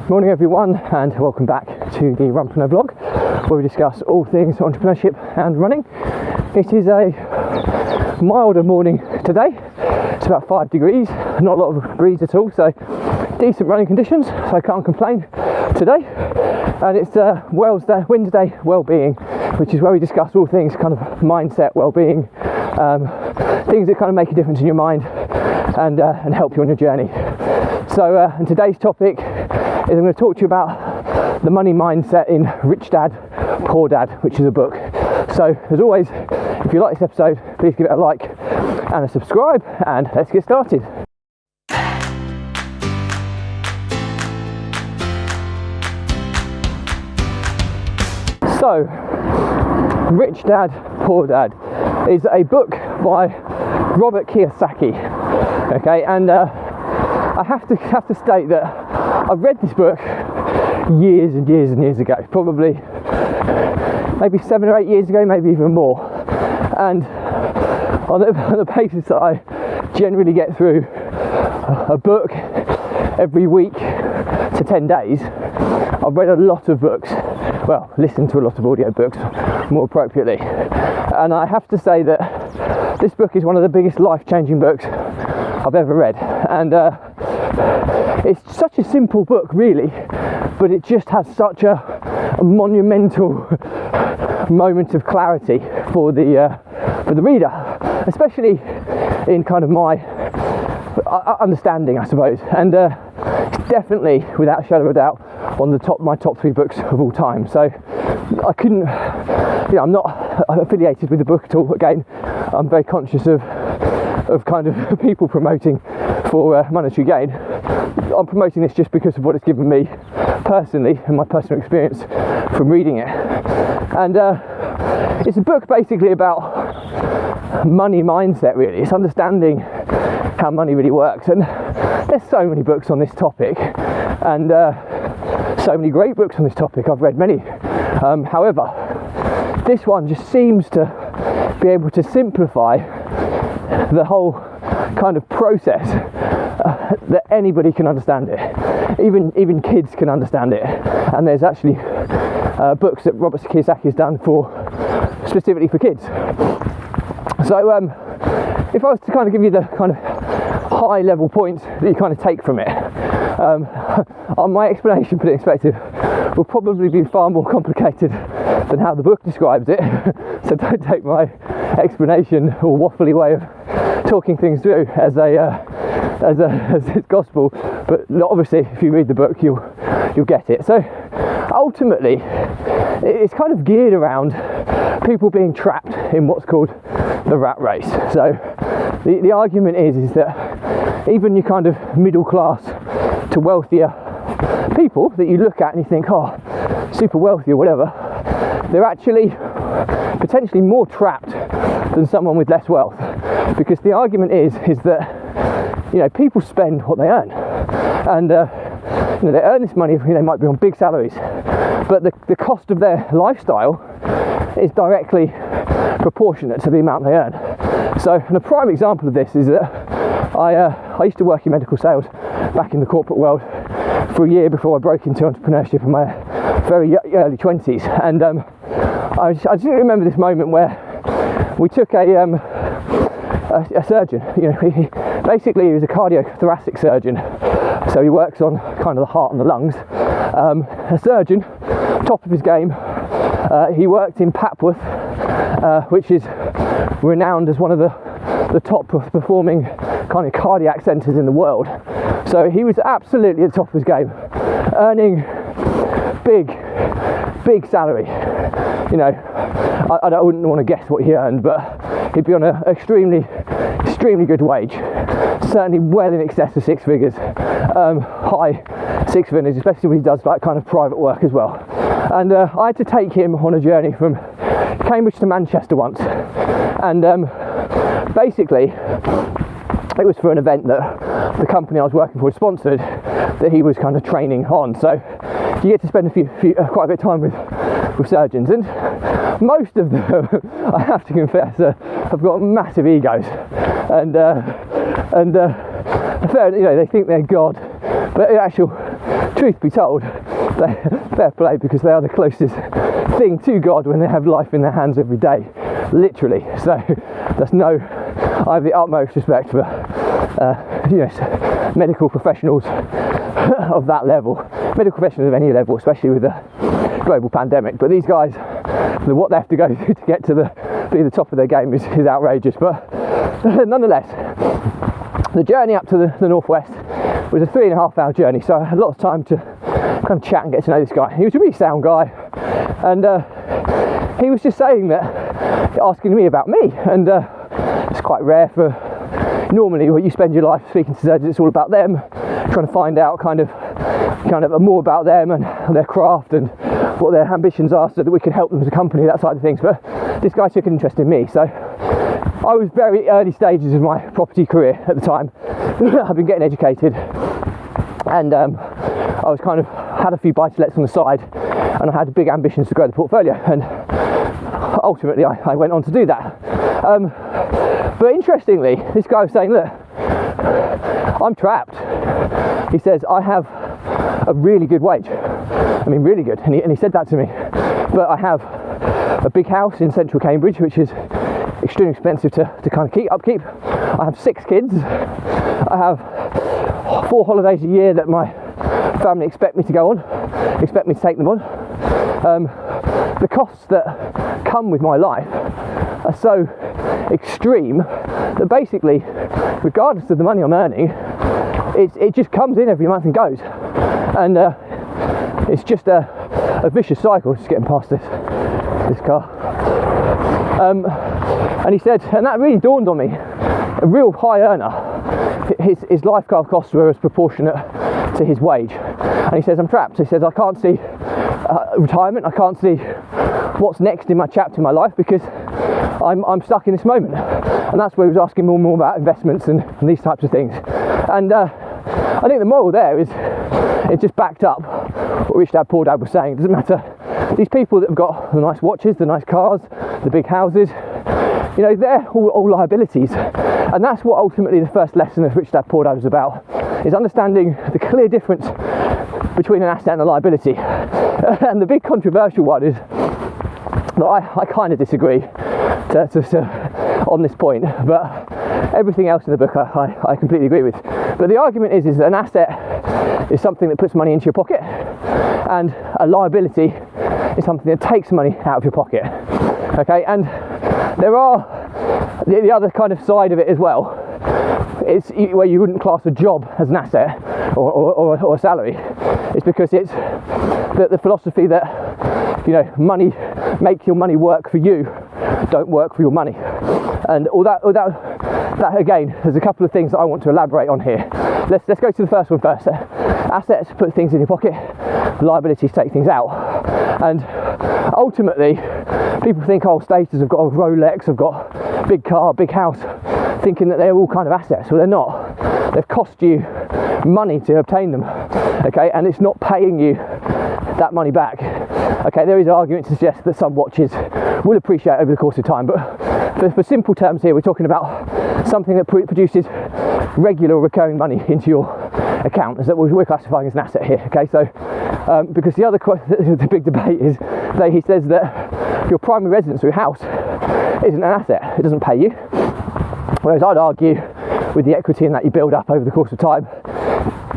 Morning everyone, and welcome back to the Runpreneur vlog, where we discuss all things entrepreneurship and running. It is a milder morning today. It's about 5 degrees, not a lot of breeze at all, so decent running conditions, so I can't complain today. And it's Wednesday well-being, which is where we discuss all things kind of mindset, well-being, things that kind of make a difference in your mind and help you on your journey. So and today's topic is I'm going to talk to you about the money mindset in Rich Dad, Poor Dad, which is a book. So as always, if you like this episode, please give it a like and a subscribe, and let's get started. So, Rich Dad, Poor Dad is a book by Robert Kiyosaki. Okay, and I have to state that I've read this book years and years ago, probably maybe 7 or 8 years ago, maybe even more. And on the basis that I generally get through a book every week to 10 days, I've read a lot of books, well, listened to a lot of audio books more appropriately. And I have to say that this book is one of the biggest life-changing books I've ever read. And it's such a simple book really, but it just has such a monumental moment of clarity for the reader, especially in kind of my understanding, I suppose. And it's definitely, without a shadow of a doubt, one of my top 3 books of all time. So I couldn't, I'm not affiliated with the book at all. Again, I'm very conscious of kind of people promoting for monetary gain. I'm promoting this just because of what it's given me personally and my personal experience from reading it. And it's a book basically about money mindset, really. It's understanding how money really works. And there's so many books on this topic, and so many great books on this topic. I've read many. However, this one just seems to be able to simplify the whole kind of process that anybody can understand it. Even kids can understand it. And there's actually books that Robert Kiyosaki has done specifically for kids. So if I was to kind of give you the kind of high level points that you kind of take from it, on my explanation, put it in perspective, will probably be far more complicated than how the book describes it. So don't take my explanation or waffly way of talking things through as it's gospel, but obviously if you read the book you'll get it. So ultimately it's kind of geared around people being trapped in what's called the rat race. So the argument is that even your kind of middle class to wealthier people that you look at and you think, oh, super wealthy or whatever, they're actually potentially more trapped than someone with less wealth. Because the argument is that people spend what they earn, and they earn this money. They might be on big salaries, but the cost of their lifestyle is directly proportionate to the amount they earn. So, and a prime example of this is that I used to work in medical sales back in the corporate world for a year before I broke into entrepreneurship in my very early 20s, and I just remember this moment where we took a surgeon. He was a cardiothoracic surgeon, so he works on kind of the heart and the lungs. A surgeon, top of his game. He worked in Papworth, which is renowned as one of the top performing kind of cardiac centres in the world. So he was absolutely at the top of his game, earning big salary. I wouldn't want to guess what he earned, but he'd be on an extremely good wage, certainly well in excess of 6 figures, high 6 figures, especially when he does that kind of private work as well. And I had to take him on a journey from Cambridge to Manchester once, and basically it was for an event that the company I was working for had sponsored, that he was kind of training on. So you get to spend quite a bit of time with surgeons, and most of them, I have to confess, have got massive egos, and fair, they think they're God, but in actual truth be told, fair play, because they are the closest thing to God when they have life in their hands every day, literally. So I have the utmost respect for medical professionals of that level, medical professionals of any level, especially with the global pandemic. But these guys, what they have to go through to get to be the top of their game is outrageous. But nonetheless, the journey up to the northwest was a 3.5 hour journey, so I had a lot of time to kind of chat and get to know this guy. He was a really sound guy, and he was just saying that, asking me about me, and it's quite rare for normally what you spend your life speaking to surgeons, it's all about them, trying to find out kind of more about them and their craft and what their ambitions are, so that we can help them as a company, that side of things. But this guy took an interest in me, so I was very early stages of my property career at the time. I've been getting educated, and I was kind of had a few buy-to-lets on the side, and I had big ambitions to grow the portfolio, and ultimately I went on to do that. But interestingly, this guy was saying, look, I'm trapped. He says, I have a really good wage. I mean, really good. And he said that to me. But I have a big house in central Cambridge, which is extremely expensive to kind of upkeep. I have 6 kids. I have 4 holidays a year that my family expect me to go on, expect me to take them on. The costs that come with my life are so extreme that basically, regardless of the money I'm earning, it just comes in every month and goes, and it's just a vicious cycle. Just getting past this car, and he said, and that really dawned on me, a real high earner, his lifestyle costs were as proportionate to his wage, and he says, I'm trapped. He says, I can't see retirement, I can't see what's next in my chapter in my life, because I'm stuck in this moment. And that's where he was asking more and more about investments and these types of things. And I think the moral there is, it just backed up what Rich Dad Poor Dad was saying. It doesn't matter, these people that have got the nice watches, the nice cars, the big houses, they're all liabilities. And that's what ultimately the first lesson of Rich Dad Poor Dad was about, is understanding the clear difference between an asset and a liability. And the big controversial one is that I kind of disagree on this point, but everything else in the book I completely agree with. But the argument is that an asset is something that puts money into your pocket, and a liability is something that takes money out of your pocket. Okay, and there are the other kind of side of it as well. It's where you wouldn't class a job as an asset or a salary. It's because it's the philosophy that money, make your money work for you, don't work for your money. And all that again, there's a couple of things that I want to elaborate on here. Let's go to the first one first. Assets put things in your pocket, liabilities take things out. And ultimately, people think, oh, status, I've got a Rolex, I've got a big car, big house, thinking that they're all kind of assets. Well, they're not. They've cost you money to obtain them, okay, and it's not paying you that money back. Okay, there is an argument to suggest that some watches will appreciate over the course of time, but for simple terms here, we're talking about something that produces regular recurring money into your account, as that we're classifying as an asset here. Okay, so because the big debate is that he says that your primary residence or your house isn't an asset, it doesn't pay you, whereas I'd argue with the equity in that you build up over the course of time,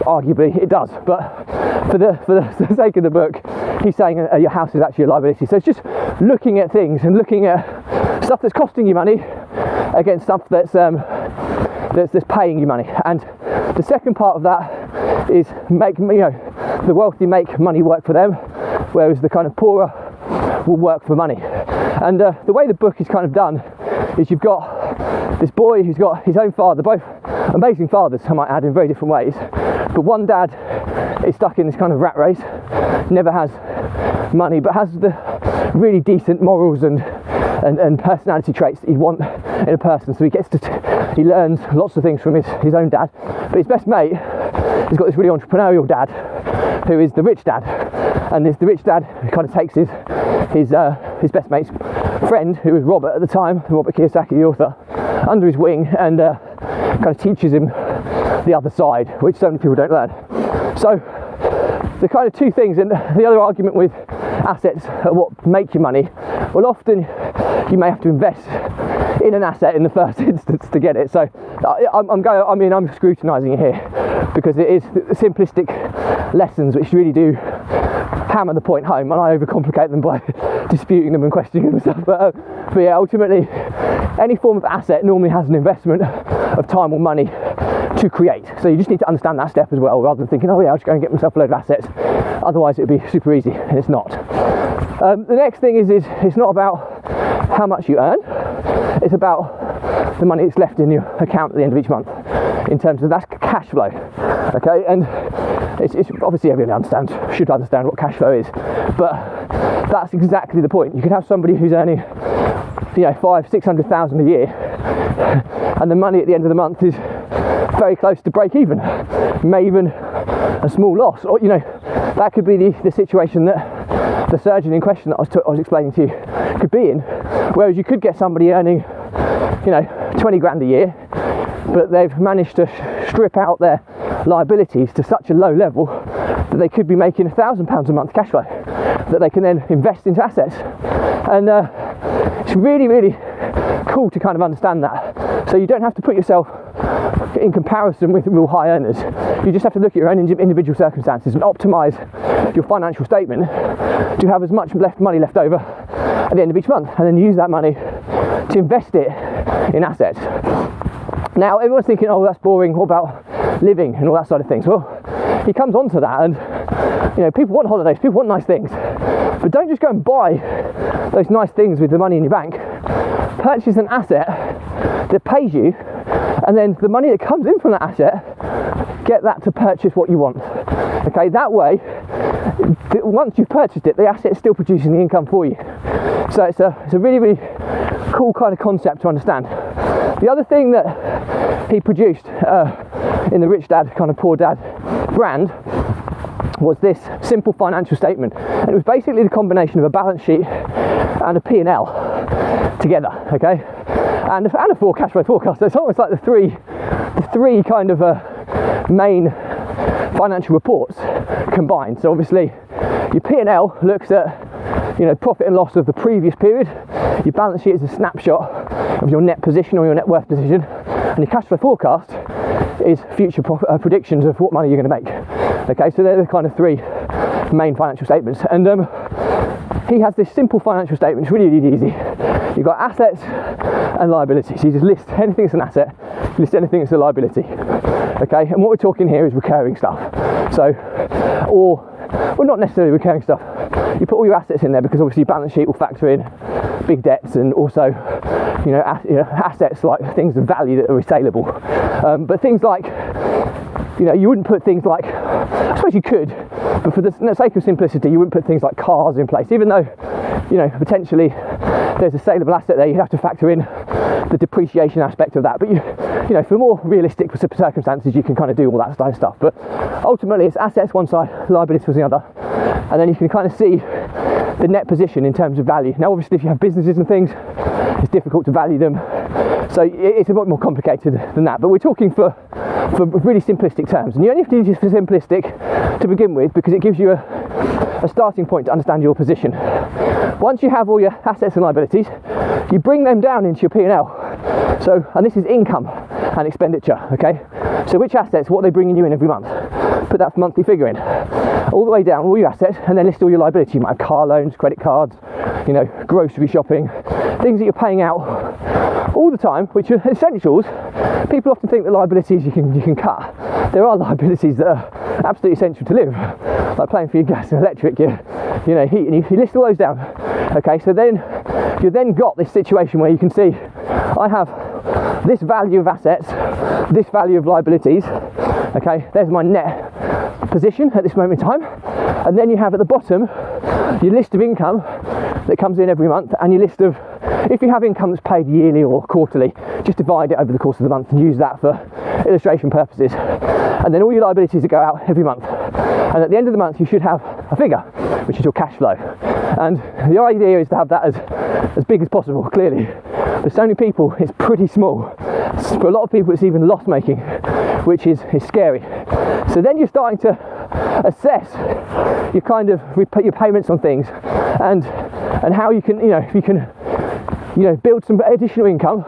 arguably it does. But for the sake of the book, he's saying your house is actually a liability. So it's just looking at things and looking at stuff that's costing you money against stuff that's paying you money. And the second part of that is the wealthy make money work for them, whereas the kind of poorer will work for money. And the way the book is kind of done is you've got this boy who's got his own father, both amazing fathers, I might add, in very different ways. But one dad is stuck in this kind of rat race, never has money, but has the really decent morals and personality traits that you want in a person. So he learns lots of things from his own dad. But his best mate has got this really entrepreneurial dad, who is the rich dad. And the rich dad kind of takes his best mate's friend, who was Robert at the time, Robert Kiyosaki, the author, under his wing, and kind of teaches him the other side, which so many people don't learn. So the kind of two things, and the other argument with assets are what make you money. Well, often you may have to invest in an asset in the first instance to get it. So I'm scrutinising it here because it is simplistic lessons which really do hammer the point home, and I overcomplicate them by disputing them and questioning them and stuff. But yeah, ultimately, any form of asset normally has an investment of time or money to create. So you just need to understand that step as well, rather than thinking, oh yeah, I'll just go and get myself a load of assets. Otherwise, it'd be super easy, and it's not. The next thing is it's not about how much you earn. It's about the money that's left in your account at the end of each month. In terms of that's cash flow, okay? And it's obviously everyone should understand what cash flow is, but that's exactly the point. You could have somebody who's earning, $500,000-600,000 a year, and the money at the end of the month is very close to break even, may even a small loss, or that could be the situation that the surgeon in question that I was explaining to you could be in. Whereas you could get somebody earning 20 grand a year, but they've managed to strip out their liabilities to such a low level that they could be making £1,000 a month cash flow that they can then invest into assets. And it's really, really cool to kind of understand that. So you don't have to put yourself in comparison with real high earners. You just have to look at your own individual circumstances and optimise your financial statement to have as much money left over at the end of each month, and then use that money to invest it in assets. Now everyone's thinking, oh, that's boring, what about living and all that side of things? Well, he comes on to that, and people want holidays, people want nice things, but don't just go and buy those nice things with the money in your bank. Purchase an asset that pays you, and then the money that comes in from that asset, get that to purchase what you want. Okay, that way, once you've purchased it, the asset's still producing the income for you. So it's a really, really cool kind of concept to understand. The other thing that he produced in the Rich Dad kind of Poor Dad brand was this simple financial statement, and it was basically the combination of a balance sheet and a P&L together, okay, and a full cash flow forecast. So it's almost like the three kind of main financial reports combined. So obviously your P&L looks at profit and loss of the previous period. Your balance sheet is a snapshot of your net position or your net worth position, and your cash flow forecast is future predictions of what money you're going to make. Okay, so they're the kind of three main financial statements, and he has this simple financial statement. It's really, really easy. You've got assets and liabilities. You just list anything that's an asset, you list anything that's a liability. Okay, and what we're talking here is recurring stuff. So, or not necessarily recurring stuff. You put all your assets in there because obviously your balance sheet will factor in big debts and also assets like things of value that are resaleable. But things like you wouldn't put things like, I suppose you could, but for the sake of simplicity, you wouldn't put things like cars in place, even though potentially there's a saleable asset there. You have to factor in the depreciation aspect of that. But for more realistic circumstances, you can kind of do all that kind of stuff. But ultimately, it's assets one side, liabilities was the other, and then you can kind of see the net position in terms of value. Now, obviously, if you have businesses and things, it's difficult to value them, so it's a bit more complicated than that. But we're talking for really simplistic terms, and you only have to use it for simplistic to begin with because it gives you a starting point to understand your position. Once you have all your assets and liabilities, you bring them down into your P&L. So, and this is income and expenditure, okay? So which assets, what are they bringing you in every month? Put that monthly figure in, all the way down, all your assets, and then list all your liabilities. You might have car loans, credit cards, grocery shopping, things that you're paying out all the time, which are essentials. People often think that liabilities you can cut. There are liabilities that are absolutely essential to live, like paying for your gas and electric, your heat, and you list all those down. Okay, so then you've then got this situation where you can see, I have this value of assets, this value of liabilities. Okay, there's my net position at this moment in time, and then you have at the bottom your list of income that comes in every month, and your list of, if you have income that's paid yearly or quarterly, just divide it over the course of the month and use that for illustration purposes. And then all your liabilities that go out every month, and at the end of the month you should have a figure, which is your cash flow. And the idea is to have that as big as possible, clearly. For so many people it's pretty small. For a lot of people it's even loss making, which is scary. So then you're starting to assess your kind of your payments on things, and how you can, if you can, build some additional income.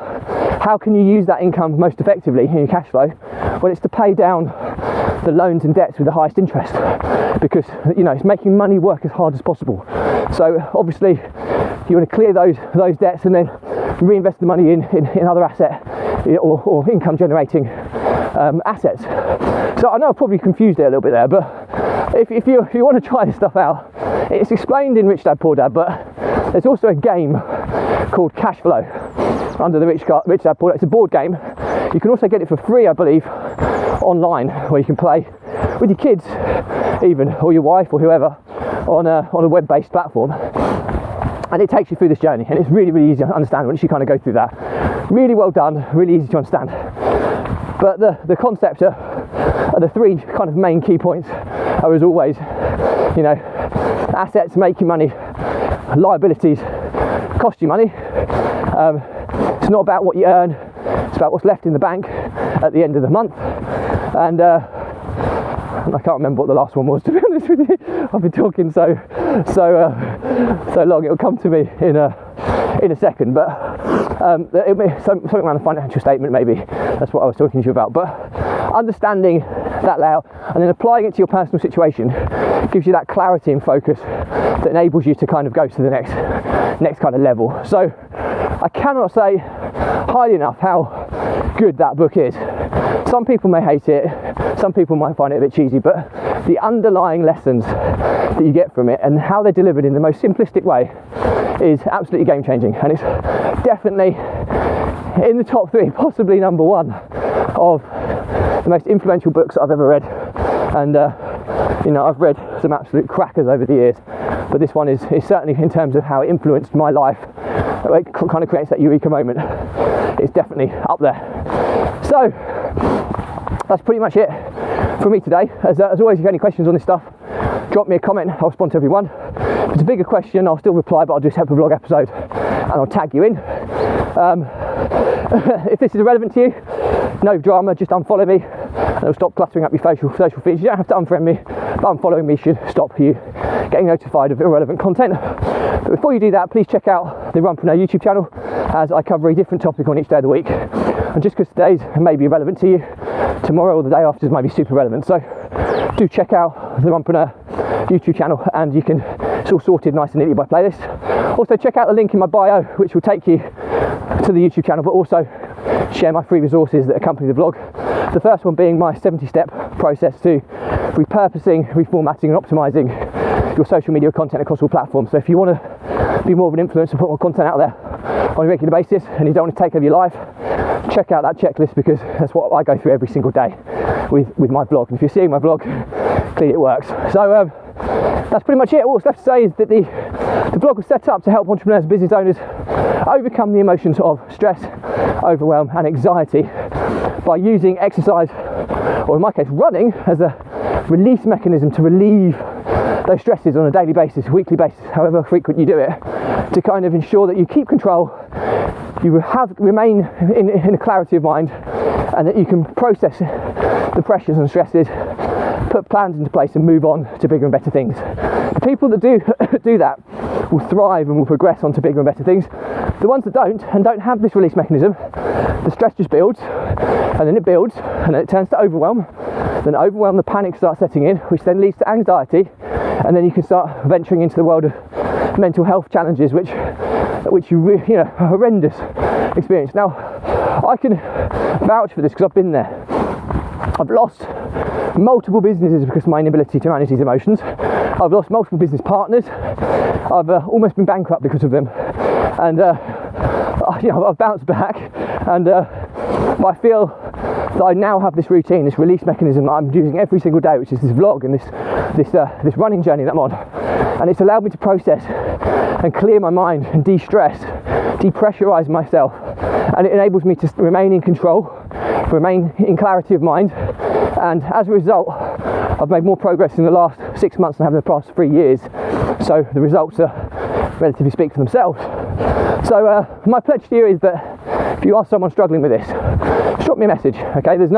How can you use that income most effectively in your cash flow? Well, it's to pay down the loans and debts with the highest interest, because it's making money work as hard as possible. So obviously you want to clear those debts and then reinvest the money in other asset or income generating assets. So I know I've probably confused it a little bit there, but if you want to try this stuff out, it's explained in Rich Dad Poor Dad, but there's also a game called Cashflow under the Rich Dad Poor Dad. It's a board game. You can also get it for free, I believe, online, where you can play with your kids even, or your wife or whoever, on a web-based platform. And it takes you through this journey, and it's really, really easy to understand once you kind of go through that. Really well done, really easy to understand. But the concept are the three kind of main key points are, as always, assets make you money, liabilities cost you money. It's not about what you earn, it's about what's left in the bank at the end of the month. And I can't remember what the last one was, to be honest with you. I've been talking so long, it'll come to me in a second. But it'll be something around the financial statement, maybe. That's what I was talking to you about. But understanding that layout and then applying it to your personal situation gives you that clarity and focus that enables you to kind of go to the next kind of level. So I cannot say highly enough how good that book is. Some people may hate it, some people might find it a bit cheesy, but the underlying lessons that you get from it and how they're delivered in the most simplistic way is absolutely game changing, and it's definitely in the top 3, possibly number 1 of the most influential books I've ever read. And I've read some absolute crackers over the years, but this one is certainly, in terms of how it influenced my life, it kind of creates that eureka moment. It's definitely up there. So that's pretty much it for me today. As always, if you have any questions on this stuff, drop me a comment. I'll respond to everyone. If it's a bigger question, I'll still reply, but I'll do a separate vlog episode and I'll tag you in. If this is relevant to you, no drama, just unfollow me and it'll stop cluttering up your social feeds. You don't have to unfriend me, but unfollowing me should stop you getting notified of irrelevant content. But before you do that, please check out the Runpreneur YouTube channel, as I cover a different topic on each day of the week. And just because today's may be relevant to you, tomorrow or the day after might be super relevant. So do check out the Runpreneur YouTube channel, and it's all sorted nice and neatly by playlist. Also check out the link in my bio, which will take you to the YouTube channel, but also share my free resources that accompany the vlog. The first one being my 70-step process to repurposing, reformatting and optimising your social media content across all platforms. So if you want to be more of an influencer, put more content out there on a regular basis, and you don't want to take over your life, check out that checklist, because that's what I go through every single day with my vlog. And if you're seeing my vlog, clearly it works. So that's pretty much it. All that's left to say is that the blog was set up to help entrepreneurs and business owners overcome the emotions of stress, overwhelm and anxiety by using exercise, or in my case running, as a release mechanism to relieve those stresses on a daily basis, weekly basis, however frequent you do it, to kind of ensure that you keep control, you remain in a clarity of mind, and that you can process the pressures and stresses, put plans into place and move on to bigger and better things. The people that do that will thrive and will progress on to bigger and better things. The ones that don't have this release mechanism, the stress just builds, and then it builds, and then it turns to overwhelm. Then the panic starts setting in, which then leads to anxiety, and then you can start venturing into the world of mental health challenges, which a horrendous experience. Now, I can vouch for this because I've been there. I've lost multiple businesses because of my inability to manage these emotions. I've lost multiple business partners. I've almost been bankrupt because of them, and I've bounced back. And I feel that I now have this routine, this release mechanism that I'm using every single day, which is this vlog and this running journey that I'm on, and it's allowed me to process and clear my mind and de-stress, depressurize myself, and it enables me to remain in control, remain in clarity of mind. And as a result, I've made more progress in the last 6 months than I have in the past 3 years. So the results are relatively speak for themselves. So my pledge to you is that if you are someone struggling with this, just drop me a message. Okay, there's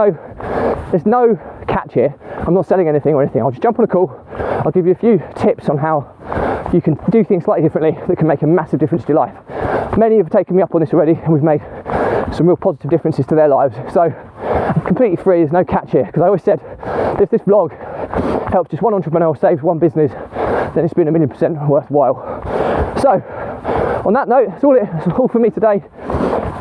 there's no catch here. I'm not selling anything or anything. I'll just jump on a call. I'll give you a few tips on how you can do things slightly differently that can make a massive difference to your life. Many have taken me up on this already, and we've made some real positive differences to their lives. So completely free, there's no catch here, because I always said if this vlog helps just one entrepreneur save one business, then it's been 1,000,000% worthwhile. So on that note, that's all for me today.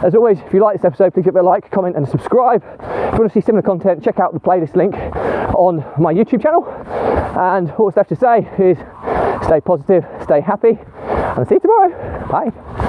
As always, if you like this episode, please give it a like, comment and subscribe. If you want to see similar content, check out the playlist link on my YouTube channel. And all that's left to say is stay positive, stay happy, and I'll see you tomorrow. Bye.